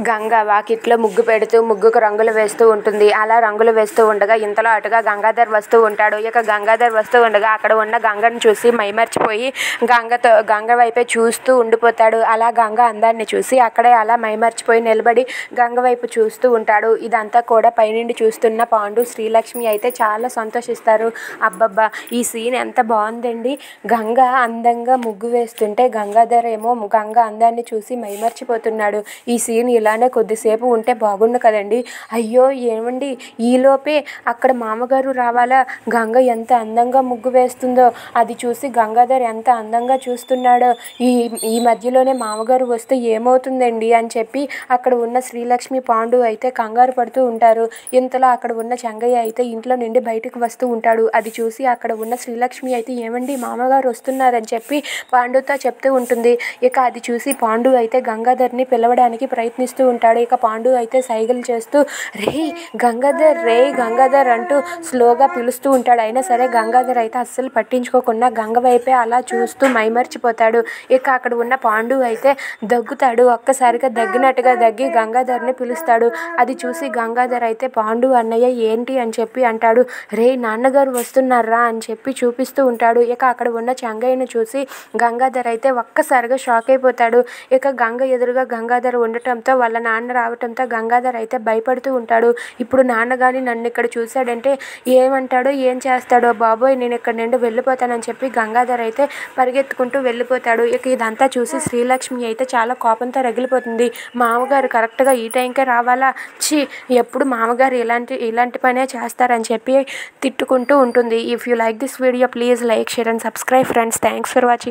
గంగ వాకిట్లో ముగ్గు పెడుతూ ముగ్గుకు రంగులు వేస్తూ ఉంటుంది. అలా రంగులు వేస్తూ ఉండగా ఇంతలో అటుగా గంగాధర్ వస్తూ ఉంటాడు. ఇక గంగాధర్ వస్తూ ఉండగా అక్కడ ఉన్న గంగను చూసి మైమర్చిపోయి గంగ వైపే చూస్తూ ఉండిపోతాడు. అలా గంగ అందాన్ని చూసి అక్కడే అలా మైమర్చిపోయి నిలబడి గంగ వైపు చూస్తూ ఉంటాడు. ఇదంతా కూడా పైనుండి చూస్తున్న పాండు, శ్రీలక్ష్మి అయితే చాలా సంతోషిస్తారు. అబ్బబ్బా, ఈ సీన్ ఎంత బాగుందండి. గంగ అందంగా ముగ్గు వేస్తుంటే గంగాధర్ ఏమో గంగ అందాన్ని చూసి మైమర్చిపోతున్నాడు. ఈ సీన్ ఇలానే కొద్దిసేపు ఉంటే బాగుండు కదండి. అయ్యో ఏమండి, ఈలోపే అక్కడ మామగారు రావాలా? గంగ ఎంత అందంగా ముగ్గు వేస్తుందో అది చూసి గంగాధర్ ఎంత అందంగా చూస్తున్నాడో. ఈ మధ్యలోనే మామగారు వస్తే ఏమవుతుందండి అని చెప్పి అక్కడ ఉన్న శ్రీలక్ష్మి, పాండు అయితే కంగారు పడుతూ ఉంటారు. ఇంతలో అక్కడ ఉన్న చెంగయ్య అయితే ఇంట్లో నుండి బయటకు వస్తూ ఉంటాడు. అది చూసి అక్కడ ఉన్న శ్రీలక్ష్మి అయితే ఏమండి, మామగారు వస్తున్నారని చెప్పి పాండుతో చెప్తూ ఉంటుంది. ఇక అది చూసి పాండు అయితే గంగాధర్ని పిలవడానికి ప్రయత్నిస్తూ ఉంటాడు. ఇక పాండు అయితే సైగలు చేస్తూ రే గంగాధర్ అంటూ స్లోగా పిలుస్తూ ఉంటాడు. అయినా సరే గంగాధర్ అయితే అస్సలు పట్టించుకోకుండా గంగ వైపే అలా చూస్తూ మైమర్చిపోతాడు. ఇక అక్కడ ఉన్న పాండు అయితే దగ్గుతాడు. ఒక్కసారిగా దగ్గినట్టుగా దగ్గి గంగాధర్ని పిలుస్తాడు. అది చూసి గంగాధర్ అయితే పాండు అన్నయ్య ఏంటి అని చెప్పి అంటాడు. రే నాన్నగారు వస్తున్నారా అని చెప్పి చూపిస్తూ ఉంటాడు. ఇక అక్కడ ఉన్న చెంగయ్యను చూసి గంగాధర్ అయితే ఒక్కసారిగా షాక్ అయిపోతాడు. ఇక గంగ ఎదురుగా గంగాధర్ ఉండటంతో వాళ్ళ నాన్న రావటంతో గంగాధర్ అయితే భయపడుతూ ఉంటాడు. ఇప్పుడు నాన్నగాని నన్ను ఇక్కడ చూశాడంటే ఏమంటాడో ఏం చేస్తాడో, బాబోయ్ నేను ఇక్కడ నుండి వెళ్ళిపోతానని చెప్పి గంగాధర్ అయితే పరిగెత్తుకుంటూ వెళ్ళిపోతాడు. ఇక ఇదంతా చూసి శ్రీలక్ష్మి అయితే చాలా కోపంతో రగిలిపోతుంది. మామగారు కరెక్ట్గా ఈ టైంకే రావాలా? ఎప్పుడు మామగారు ఇలాంటి పనే చేస్తారని చెప్పి తిట్టుకుంటూ ఉంటుంది. If you like this video please like, share and subscribe friends. Thanks for watching.